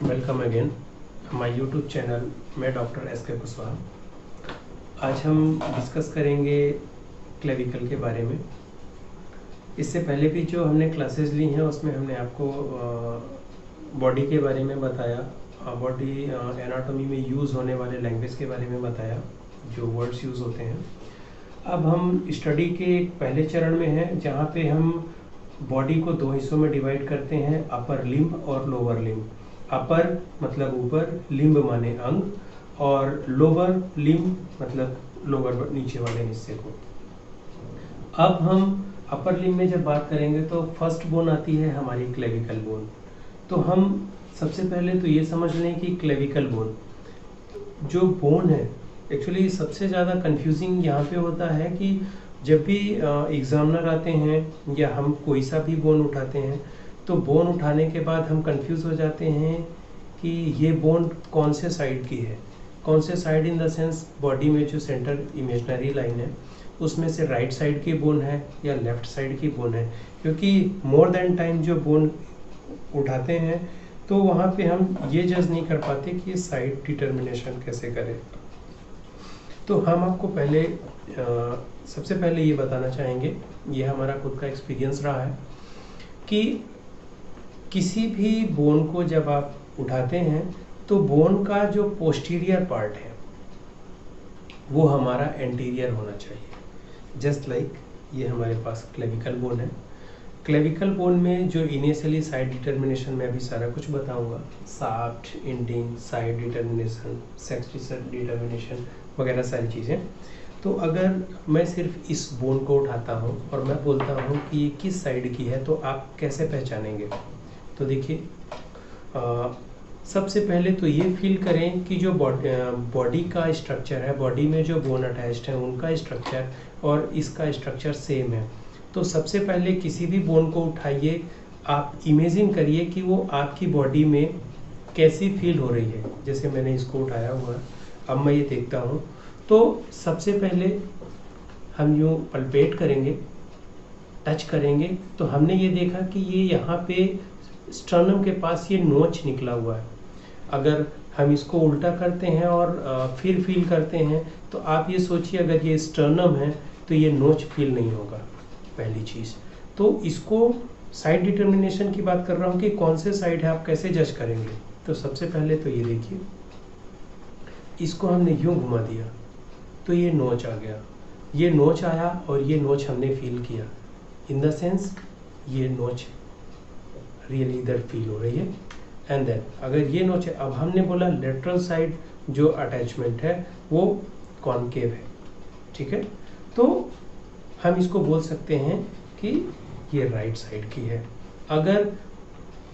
Welcome again my YouTube channel. मैं doctor S K. Kushwaha. आज हम डिस्कस करेंगे क्लेविकल के बारे में। इससे पहले भी जो हमने क्लासेस ली हैं उसमें हमने आपको बॉडी के बारे में बताया, बॉडी एनाटॉमी में यूज़ होने वाले लैंग्वेज के बारे में बताया, जो वर्ड्स यूज़ होते हैं। अब हम स्टडी के पहले चरण में हैं, जहाँ पे हम बॉडी को दो हिस्सों में डिवाइड करते हैं, अपर लिम्ब और लोअर लिम्ब। अपर मतलब ऊपर, लिम्ब माने अंग, और लोअर लिम्ब मतलब लोअर नीचे वाले हिस्से को। अब हम अपर लिम्ब में जब बात करेंगे तो फर्स्ट बोन आती है हमारी क्लेविकल बोन। तो हम सबसे पहले तो ये समझ लें कि क्लेविकल बोन जो बोन है, एक्चुअली सबसे ज़्यादा कंफ्यूजिंग यहाँ पे होता है कि जब भी एग्जामिनर आते हैं या हम कोई सा भी बोन उठाते हैं तो बोन उठाने के बाद हम कंफ्यूज हो जाते हैं कि ये बोन कौन से साइड की है। कौन से side in the sense body में जो सेंटर इमेजिनरी लाइन है उसमें से राइट साइड की बोन है या लेफ्ट साइड की बोन है, क्योंकि मोर देन टाइम जो बोन उठाते हैं तो वहाँ पे हम ये जज नहीं कर पाते कि ये साइड डिटर्मिनेशन कैसे करें। तो हम आपको पहले सबसे पहले ये बताना चाहेंगे, ये हमारा खुद का एक्सपीरियंस रहा है कि किसी भी बोन को जब आप उठाते हैं तो बोन का जो पोस्टीरियर पार्ट है वो हमारा एंटीरियर होना चाहिए। जस्ट लाइक ये हमारे पास क्लेविकल बोन है। क्लेविकल बोन में जो इनिशियली साइड डिटर्मिनेशन में अभी सारा कुछ बताऊंगा, shaft, ending, side determination, sex determination वगैरह सारी चीज़ें। तो अगर मैं सिर्फ इस बोन को उठाता हूँ और मैं बोलता हूँ कि ये किस साइड की है तो आप कैसे पहचानेंगे? तो देखिए, सबसे पहले तो ये फील करें कि जो बॉडी का स्ट्रक्चर है, बॉडी में जो बोन अटैच्ड है उनका स्ट्रक्चर और इसका स्ट्रक्चर सेम है। तो सबसे पहले किसी भी बोन को उठाइए, आप इमेजिन करिए कि वो आपकी बॉडी में कैसी फील हो रही है। जैसे मैंने इसको उठाया हुआ है, अब मैं ये देखता हूँ तो सबसे पहले हम यूँ पल्पेट करेंगे, टच करेंगे, तो हमने ये देखा कि ये यहाँ पे स्टर्नम के पास ये नोच निकला हुआ है। अगर हम इसको उल्टा करते हैं और फिर फील करते हैं तो आप ये सोचिए, अगर ये स्टर्नम है तो ये नोच फील नहीं होगा, पहली चीज़। तो इसको साइड डिटर्मिनेशन की बात कर रहा हूँ कि कौन से साइड है, आप कैसे जज करेंगे। तो सबसे पहले तो ये देखिए, इसको हमने यूँ घुमा दिया तो ये नोच आ गया, ये नोच आया और ये नोच हमने फील किया। इन द सेंस ये नोच रियली इधर फील हो रही है। एंड देन अगर ये नोच है, अब हमने बोला लेटरल साइड जो अटैचमेंट है वो कॉनकेव है, ठीक है। तो हम इसको बोल सकते हैं कि ये राइट साइड की है। अगर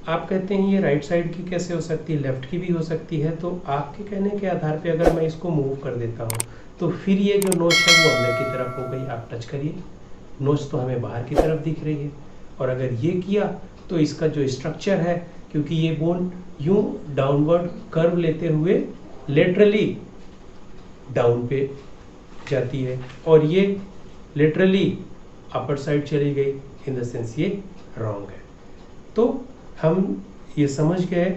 आप कहते हैं ये राइट साइड की कैसे हो सकती है, लेफ्ट की भी हो सकती है, तो आपके कहने के आधार पे अगर मैं इसको मूव कर देता हूँ तो फिर ये जो नोच है वो अंदर की तरफ हो गई। आप टच करिए, नोच तो हमें बाहर की तरफ दिख रही है। और अगर ये किया तो इसका जो स्ट्रक्चर है, क्योंकि ये बोन यूं डाउनवर्ड कर्व लेते हुए लेटरली डाउन पे जाती है और ये लेटरली अपर साइड चली गई, इन द सेंस ये रॉन्ग है। तो हम ये समझ गए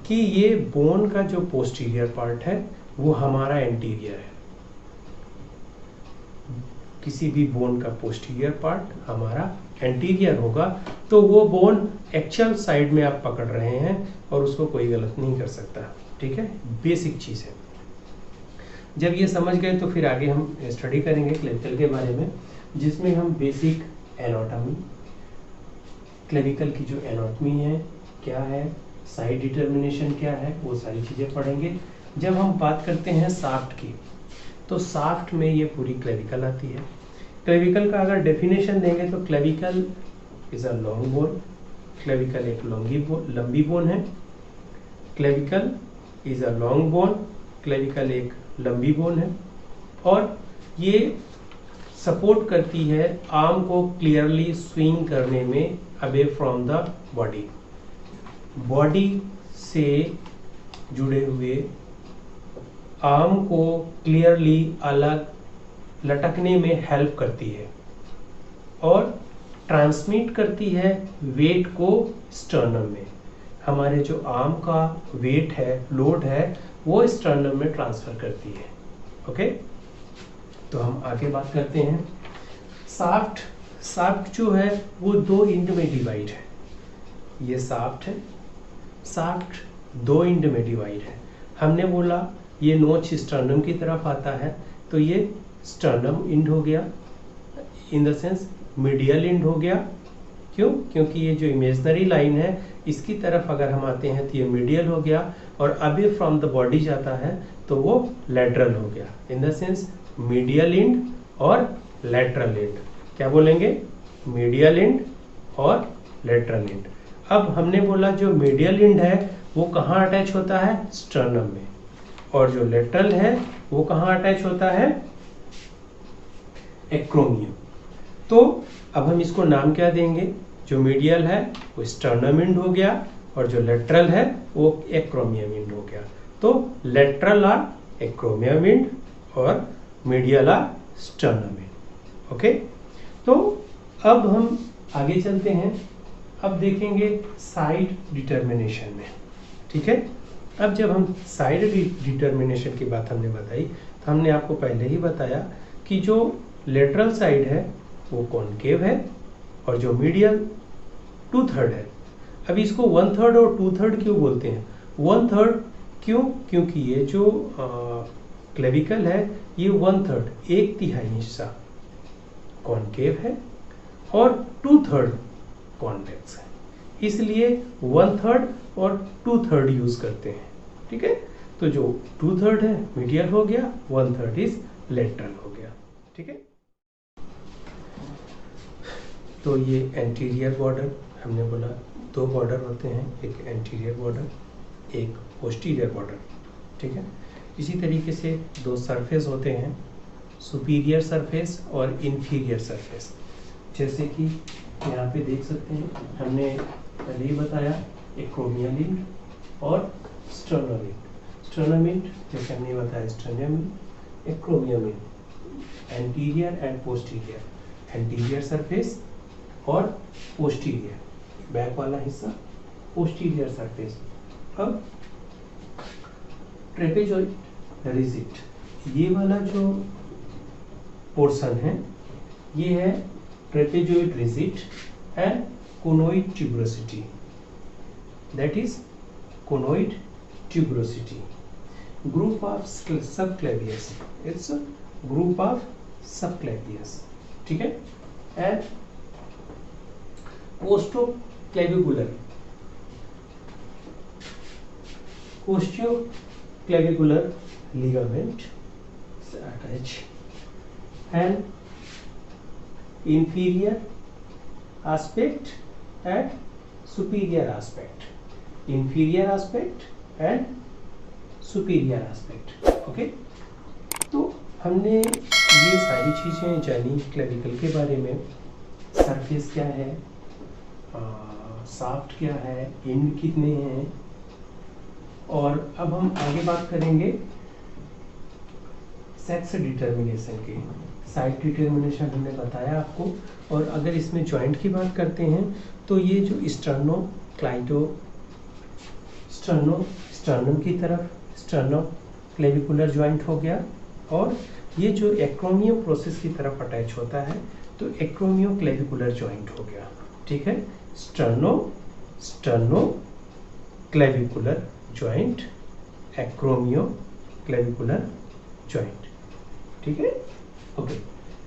कि ये बोन का जो पोस्टीरियर पार्ट है वो हमारा एंटीरियर है। किसी भी बोन का पोस्टीरियर पार्ट हमारा एंटीरियर होगा तो वो बोन एक्चुअल साइड में आप पकड़ रहे हैं और उसको कोई गलत नहीं कर सकता, ठीक है। बेसिक चीज़ है। जब ये समझ गए तो फिर आगे हम स्टडी करेंगे क्लेविकल के बारे में, जिसमें हम बेसिक एनाटॉमी, क्लेविकल की जो एनाटॉमी है क्या है, साइड डिटर्मिनेशन क्या है, वो सारी चीज़ें पढ़ेंगे। जब हम बात करते हैं शाफ्ट की, तो शाफ्ट में ये पूरी क्लेविकल आती है। क्लेविकल का अगर डेफिनेशन देंगे तो clavicle is a long bone. Clavicle एक लंबी बोन है। Clavicle is a long bone, clavicle एक लंबी बोन है और ये सपोर्ट करती है आर्म को क्लियरली स्विंग करने में away from the body. Body से जुड़े हुए आर्म को क्लियरली अलग लटकने में हेल्प करती है और ट्रांसमिट करती है वेट को स्टर्नम में। हमारे जो आर्म का वेट है, लोड है, वो स्टर्नम में ट्रांसफर करती है। ओके, तो हम आगे बात करते हैं। शाफ्ट जो है वो 2 इंड में डिवाइड है। ये शाफ्ट है, शाफ्ट 2 इंड में डिवाइड है। हमने बोला ये नोच स्टर्नम की तरफ आता है, तो ये स्टर्नम इंड हो गया, in the sense medial end हो गया। क्यों? क्योंकि ये जो इमेजनरी लाइन है इसकी तरफ अगर हम आते हैं तो ये मीडियल हो गया, और अबे फ्रॉम द बॉडी जाता है तो वो लैटरल हो गया। In the sense medial end और लैटरल इंड। क्या बोलेंगे? मीडियल इंड और लैटरल इंड। अब हमने बोला जो मीडियल इंड है वो कहाँ अटैच होता है? स्टर्नम में। और जो लैटरल है वो कहाँ अटैच होता है? एक्रोमियम। तो अब हम इसको नाम क्या देंगे? जो मीडियल है वो स्टर्नम इंड हो गया, और जो लेटरल है वो एक्रोमियम इंड हो गया। तो लेटरल आर एक्रोमियम इंड और medial or sternum end. Okay, तो अब हम आगे चलते हैं। अब देखेंगे साइड डिटर्मिनेशन में। ठीक है, अब जब हम साइड डिटर्मिनेशन की बात हमने बताई, तो हमने आपको पहले ही बताया कि जो लेटरल साइड है वो कॉनकेव है, और जो मीडियल 2/3 है। अब इसको 1/3 और 2/3 क्यों बोलते हैं? 1/3 क्यों? क्योंकि ये जो क्लेविकल है ये 1/3 1/3 हिस्सा कॉनकेव है और 2/3 कॉन्वेक्स है, इसलिए 1/3 और 2/3 यूज करते हैं। ठीक है, तो जो 2/3 है मीडियल हो गया, 1/3 इज लेटरल हो गया। ठीक है, तो ये एंटीरियर बॉर्डर, हमने बोला 2 बॉर्डर होते हैं, एक एंटीरियर बॉर्डर, एक पोस्टीरियर बॉर्डर। ठीक है, इसी तरीके से 2 सरफेस होते हैं, सुपीरियर सरफेस और इंफीरियर सरफेस। जैसे कि यहाँ पे देख सकते हैं, हमने पहले ही बताया एक्रोमियल इंड और स्टर्नम इंड। स्टर्नम इंड जैसे हमने बताया sternum end, acromion end, anterior and posterior, anterior surface और पोस्टीरियर बैक वाला हिस्सा, पोस्टीरियर सरफेस। अब ट्रेपेजॉइड रिजिट, ये वाला जो पोर्शन है ये है ट्रेपेजॉइड रिजिट and conoid tuberosity, that is conoid tuberosity. Group of subclavius, it's group of subclavius. ठीक है, and costoclavicular, costoclavicular ligament attach and inferior aspect and superior aspect, inferior aspect and superior aspect। Okay, तो हमने ये सारी चीजें जानी clavicle के बारे में। सरफेस क्या है, शाफ्ट क्या है, इंड कितने हैं, और अब हम आगे बात करेंगे सेक्स डिटर्मिनेशन की। साइड डिटर्मिनेशन हमने बताया आपको, और अगर इसमें जॉइंट की बात करते हैं तो ये जो स्टर्नम की तरफ स्टर्नो क्लेविकुलर जॉइंट हो गया, और ये जो एक्रोमियो प्रोसेस की तरफ अटैच होता है तो एक्रोमियो क्लेविकुलर जॉइंट हो गया। ठीक है, sternoclavicular joint, acromioclavicular joint. ठीक है, okay.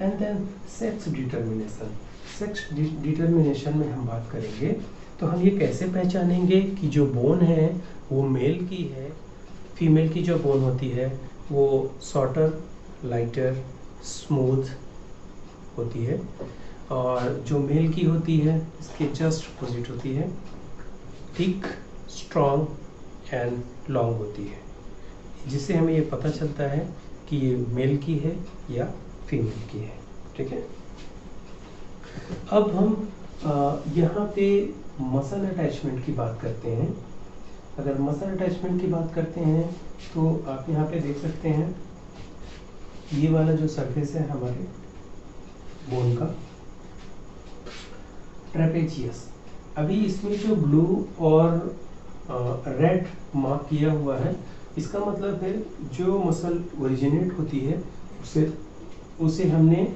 And then sex determination. Sex determination में हम बात करेंगे तो हम ये कैसे पहचानेंगे कि जो बोन है वो मेल की है, फीमेल की जो बोन होती है वो शॉर्टर, लाइटर, स्मूथ होती है, और जो मेल की होती है इसके जस्ट अपोजिट होती है, थिक, स्ट्रॉन्ग एंड लॉन्ग होती है, जिससे हमें ये पता चलता है कि ये मेल की है या फीमेल की है। ठीक है, अब हम यहाँ पे मसल अटैचमेंट की बात करते हैं। अगर मसल अटैचमेंट की बात करते हैं तो आप यहाँ पे देख सकते हैं ये वाला जो सरफेस है हमारे बोन का, ट्रेपेजियस। अभी इसमें जो ब्लू और रेड मार्क किया हुआ है, इसका मतलब है जो मसल ओरिजिनेट होती है उसे हमने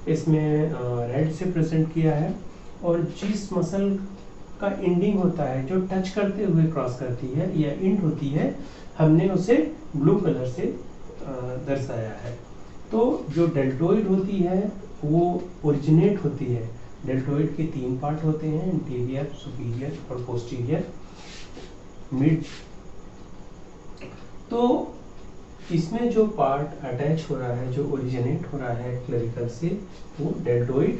इसमें रेड से प्रेजेंट किया है, और जिस मसल का एंडिंग होता है जो टच करते हुए क्रॉस करती है या एंड होती है, हमने उसे ब्लू कलर से दर्शाया है। तो जो डेल्टोइड होती है वो ओरिजिनेट होती है। डेल्टोइड के 3 पार्ट होते हैं, इंटीरियर, सुपीरियर और पोस्टीरियर, मिड। तो इसमें जो पार्ट अटैच हो रहा है, जो ओरिजिनेट हो रहा है क्लेविकल से, वो डेल्टोइड,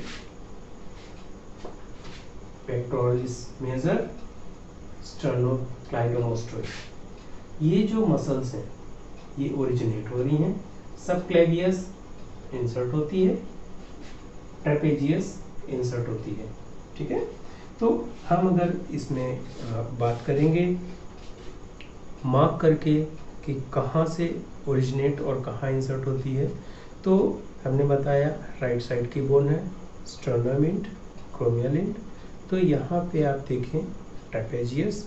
पेक्टोरलिस मेजर, स्टर्नोक्लाइडोमास्टोइड। ये जो मसल्स हैं ये ओरिजिनेट हो रही हैं, सबक्लेवियस इंसर्ट होती है, ट्रेपेजियस इंसर्ट होती है। ठीक है, तो हम अगर इसमें बात करेंगे मार्क करके कि कहाँ से ओरिजिनेट और कहाँ इंसर्ट होती है, तो हमने बताया राइट साइड की बोन है स्टर्नम एंड क्रोमियल एंड। तो यहाँ पे आप देखें ट्रेपेजियस,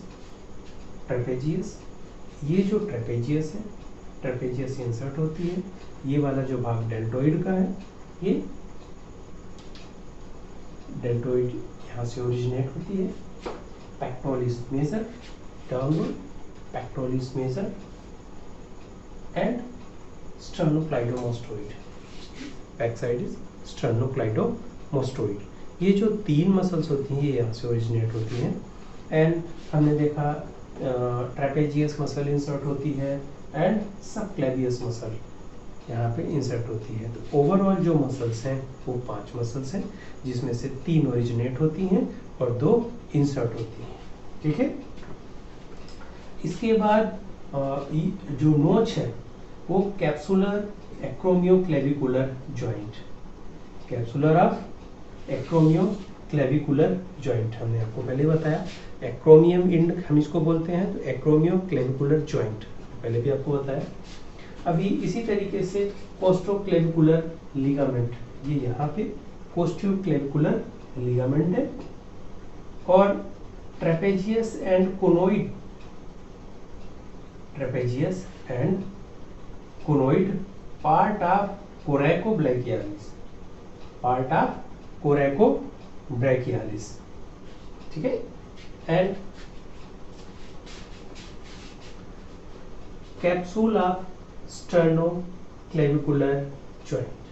ये जो ट्रेपेजियस है, ट्रेपेजियस इंसर्ट होती है। ये वाला जो भाग डेल्टोइड का है, ये डेल्टोइड यहाँ से ओरिजिनेट होती है। Pectoralis major downward, pectoralis major and sternocleidomastoid, back side is sternocleidomastoid. ये जो 3 मसल्स होती हैं ये यहाँ से ओरिजिनेट होती हैं। एंड हमने देखा ट्रेपेजियस मसल इंसर्ट होती है एंड सबक्लेवियस मसल यहाँ पे इंसर्ट होती है। तो ओवरऑल जो मसल्स हैं वो 5 मसल्स हैं, जिसमें से 3 ओरिजिनेट होती हैं और 2 इंसर्ट होती हैं। ठीक है, इसके बाद जो नोच है वो capsular acromioclavicular joint, capsular of acromioclavicular joint हमने आपको पहले बताया। एक्रोमियम एंड हम इसको बोलते हैं, तो एक्रोमियोक्लेविकुलर जॉइंट पहले भी आपको बताया। अभी इसी तरीके से कोस्टोक्लेविकुलर लिगामेंट, ये यहाँ पे कोस्टोक्लेविकुलर लिगामेंट है। और trapezius and conoid, trapezius and conoid part of coracobrachialis, part of coracobrachialis. ठीक है, and capsule of sternoclavicular joint,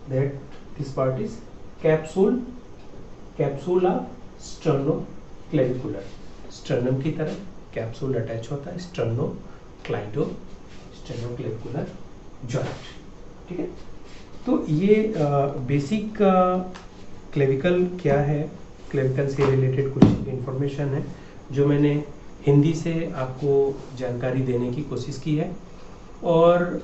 that this part is capsule of sternoclavicular, sternum की तरह कैप्सूल अटैच होता है, स्टर्नोक्लेविकुलर जॉइंट। ठीक है, तो ये बेसिक क्लेविकल क्या है, क्लेविकल से रिलेटेड कुछ इंफॉर्मेशन है जो मैंने हिंदी से आपको जानकारी देने की कोशिश की है। और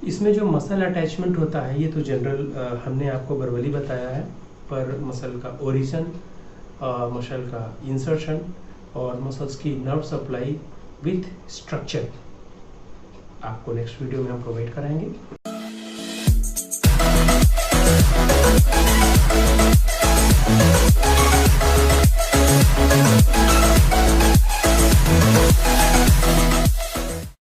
इसमें जो मसल अटैचमेंट होता है ये तो जनरल हमने आपको वर्बली बताया है, पर मसल का ओरिजिन, मसल का इंसर्शन और मसल्स की नर्व सप्लाई विथ स्ट्रक्चर आपको नेक्स्ट वीडियो में हम प्रोवाइड कराएंगे।